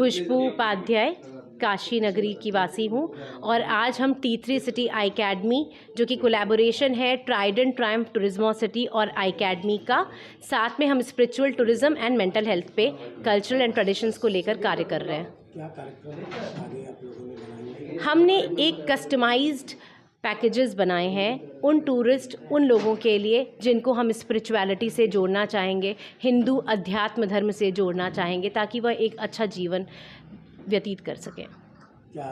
खुशबू उपाध्याय, काशी नगरी की वासी हूँ और आज हम T3 सिटी आई अकेडमी, जो कि कोलैबोरेशन है ट्राइडेंट ट्रायम्फ टूरिज्मो सिटी और आई अकेडमी का, साथ में हम spiritual tourism and mental health पे कल्चरल एंड ट्रेडिशंस को लेकर कार्य कर रहे हैं। क्या कार्यक्रम आगे आप लोगों ने बनाए? हमने एक कस्टमाइज्ड पैकेजेस बनाए हैं उन टूरिस्ट, उन लोगों के लिए जिनको हम स्पिरिचुअलिटी से जोड़ना चाहेंगे, हिंदू अध्यात्म धर्म से जोड़ना चाहेंगे, ताकि वह एक अच्छा जीवन व्यतीत कर सकें। क्या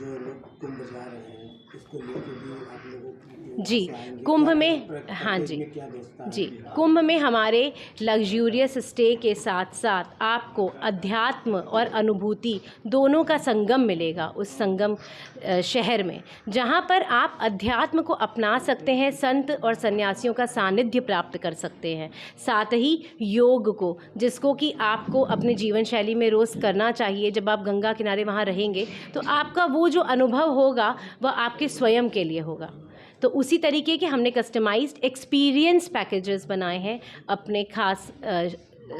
जो लोग कुंभ जा रहे हैं इसको लेकर भी आप लोगों की जी, कुंभ में, हाँ जी जी, कुंभ में हमारे लग्जूरियस स्टे के साथ साथ आपको अध्यात्म और अनुभूति दोनों का संगम मिलेगा उस संगम शहर में, जहाँ पर आप अध्यात्म को अपना सकते हैं, संत और सन्यासियों का सानिध्य प्राप्त कर सकते हैं, साथ ही योग को, जिसको कि आपको अपने जीवन शैली में रोज़ करना चाहिए। जब आप गंगा किनारे वहाँ रहेंगे तो आपका वो जो अनुभव होगा वह आपके स्वयं के लिए होगा। तो उसी तरीके के हमने कस्टमाइज्ड एक्सपीरियंस पैकेजेस बनाए हैं अपने खास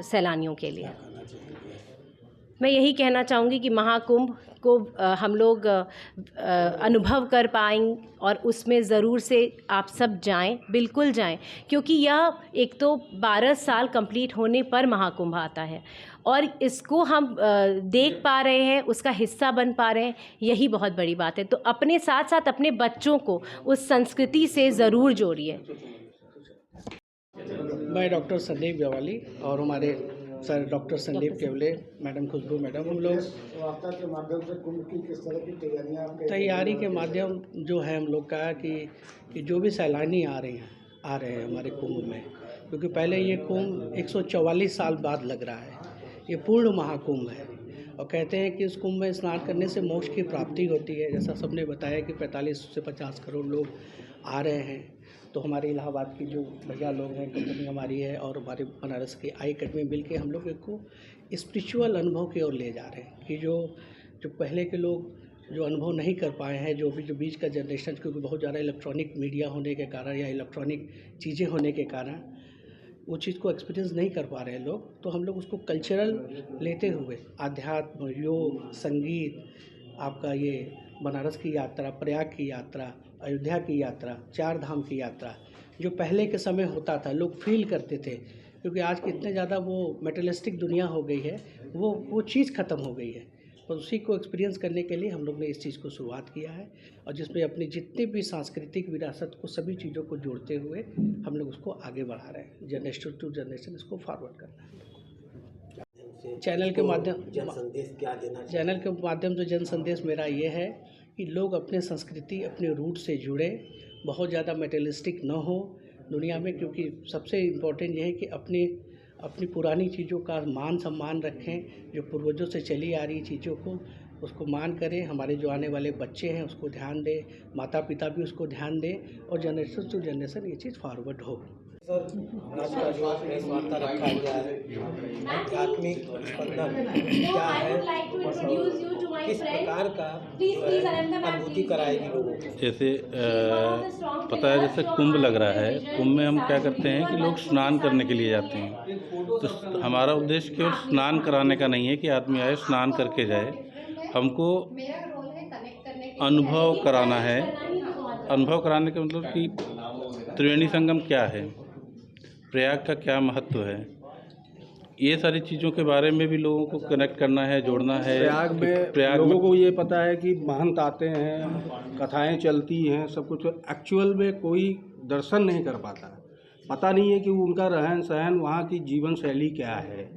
सैलानियों के लिए। मैं यही कहना चाहूँगी कि महाकुंभ को हम लोग अनुभव कर पाएंगे और उसमें ज़रूर से आप सब जाएं, बिल्कुल जाएं, क्योंकि यह एक तो 12 साल कंप्लीट होने पर महाकुंभ आता है और इसको हम देख पा रहे हैं, उसका हिस्सा बन पा रहे हैं, यही बहुत बड़ी बात है। तो अपने साथ साथ अपने बच्चों को उस संस्कृति से ज़रूर जोड़िए। मैं डॉक्टर संदीप ग्यावाली और हमारे सर डॉक्टर संदीप केवले, मैडम खुशबू मैडम, हम लोग वार्ता के माध्यम से कुंभ की किस तरह की तैयारी के माध्यम जो है हम लोग का कि जो भी सैलानी आ रहे हैं हमारे कुंभ में, क्योंकि पहले ये कुंभ 144 साल बाद लग रहा है, ये पूर्ण महाकुंभ है और कहते हैं कि इस कुंभ में स्नान करने से मोक्ष की प्राप्ति होती है। जैसा सबने बताया कि 45 से 50 करोड़ लोग आ रहे हैं, तो हमारे इलाहाबाद की जो भैया लोग हैं, कंपनी हमारी है और हमारे बनारस की आई अकेडमी मिल के हम लोग को स्पिरिचुअल अनुभव की ओर ले जा रहे हैं कि जो पहले के लोग जो अनुभव नहीं कर पाए हैं, जो बीच का जनरेशन, क्योंकि बहुत ज़्यादा इलेक्ट्रॉनिक मीडिया होने के कारण या इलेक्ट्रॉनिक चीज़ें होने के कारण वो चीज़ को एक्सपीरियंस नहीं कर पा रहे हैं लोग, तो हम लोग उसको कल्चरल लेते हुए आध्यात्म, योग, संगीत, आपका ये बनारस की यात्रा, प्रयाग की यात्रा, अयोध्या की यात्रा, चार धाम की यात्रा, जो पहले के समय होता था लोग फील करते थे, क्योंकि आज कितने ज़्यादा वो मेटेरियलिस्टिक दुनिया हो गई है, वो चीज़ ख़त्म हो गई है। और उसी को एक्सपीरियंस करने के लिए हम लोग ने इस चीज़ को शुरुआत किया है और जिसमें अपनी जितनी भी सांस्कृतिक विरासत को, सभी चीज़ों को जोड़ते हुए हम लोग उसको आगे बढ़ा रहे हैं, जनरेशन टू जनरेशन इसको फॉरवर्ड कर रहे हैं। चैनल के माध्यम से जन संदेश मेरा ये है कि लोग अपने संस्कृति, अपने रूट से जुड़े, बहुत ज़्यादा मेटेरियलिस्टिक न हो दुनिया में, क्योंकि सबसे इम्पोर्टेंट ये है कि अपनी पुरानी चीज़ों का मान सम्मान रखें, जो पूर्वजों से चली आ रही चीज़ों को उसको मान करें, हमारे जो आने वाले बच्चे हैं उसको ध्यान दें, माता पिता भी उसको ध्यान दें और जनरेशन टू जनरेशन ये चीज़ फॉरवर्ड हो। सर, आज का जो प्रेस वार्ता रखा गया है, आध्यात्मिक स्पंदन क्या है, किस प्रकार का अनुभूति कराएगी लोगों को? जैसे पता है, जैसे कुंभ लग रहा है, कुंभ में हम क्या करते हैं कि लोग स्नान करने के लिए जाते हैं, तो हमारा उद्देश्य केवल स्नान कराने का नहीं है कि आदमी आए स्नान करके जाए, हमको अनुभव कराना है। अनुभव कराने का मतलब कि त्रिवेणी संगम क्या है, प्रयाग का क्या महत्व है, ये सारी चीज़ों के बारे में भी लोगों को कनेक्ट करना है, जोड़ना है। प्रयाग लोगों को ये पता है कि महंत आते हैं, कथाएं चलती हैं, सब कुछ, एक्चुअल में कोई दर्शन नहीं कर पाता, पता नहीं है कि उनका रहन सहन, वहाँ की जीवन शैली क्या है,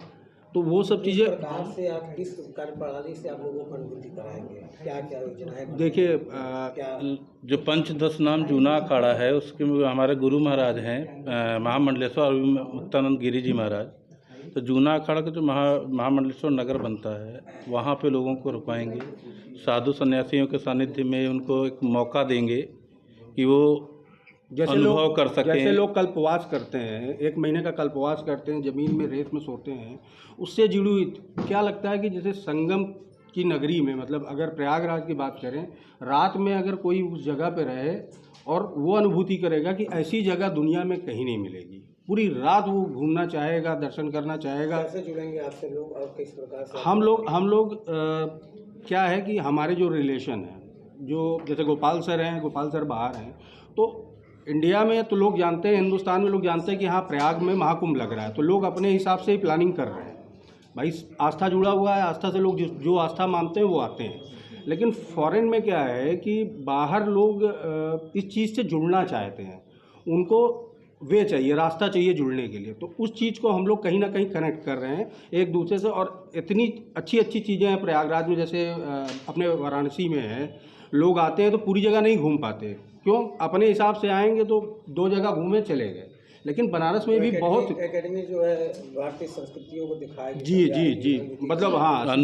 तो वो सब चीज़ें प्रकार से आप किस कार्यप्रणाली से आप लोगों को अनुभूति कराएंगे, क्या क्या योजना है? देखिए, जो पंचदश नाम जूना अखाड़ा है उसके हमारे गुरु महाराज हैं महामंडलेश्वर और मुक्तानंद गिरी जी महाराज। तो जूना अखाड़ा का जो महामंडलेश्वर नगर बनता है, वहाँ पे लोगों को रुकाएंगे, साधु सन्यासियों के सानिध्य में उनको एक मौका देंगे कि वो अनुभव कर सकें। जैसे लोग कल्पवास करते हैं, 1 महीने का कल्पवास करते हैं, ज़मीन में रेत में सोते हैं, उससे जुड़ी हुई क्या लगता है कि जैसे संगम की नगरी में, मतलब अगर प्रयागराज की बात करें, रात में अगर कोई उस जगह पे रहे और वो अनुभूति करेगा कि ऐसी जगह दुनिया में कहीं नहीं मिलेगी। पूरी रात वो घूमना चाहेगा, दर्शन करना चाहेगा। कैसे जुड़ेंगे आपसे लोग और किस प्रकार से? हम लोग क्या है कि हमारे जो रिलेशन है, जो जैसे गोपाल सर हैं, गोपाल सर बाहर हैं, तो इंडिया में तो लोग जानते हैं, हिंदुस्तान में लोग जानते हैं कि हाँ प्रयाग में महाकुंभ लग रहा है, तो लोग अपने हिसाब से ही प्लानिंग कर रहे हैं। भाई आस्था जुड़ा हुआ है, आस्था से लोग जो आस्था मानते हैं वो आते हैं। लेकिन फॉरेन में क्या है कि बाहर लोग इस चीज़ से जुड़ना चाहते हैं, उनको वे चाहिए, रास्ता चाहिए जुड़ने के लिए। तो उस चीज़ को हम लोग कहीं ना कहीं कनेक्ट कर रहे हैं एक दूसरे से। और इतनी अच्छी अच्छी चीज़ें हैं प्रयागराज में, जैसे अपने वाराणसी में है, लोग आते हैं तो पूरी जगह नहीं घूम पाते। क्यों? अपने हिसाब से आएंगे तो 2 जगह घूमे चले गए। लेकिन बनारस में भी बहुत एकेडमी जो है भारतीय संस्कृतियों को दिखाएगी। जी मतलब हाँ,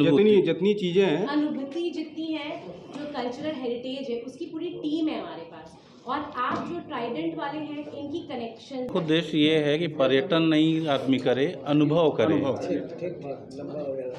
जितनी चीज़ें हैं, अनुभूति जितनी है, जो कल्चरल हेरिटेज है, उसकी पूरी टीम है हमारे पास। और आप जो ट्राइडेंट वाले हैं, इनकी कनेक्शन। उद्देश्य ये है कि पर्यटन नहीं आदमी करे, अनुभव करे। ठीक लंबा हो गया।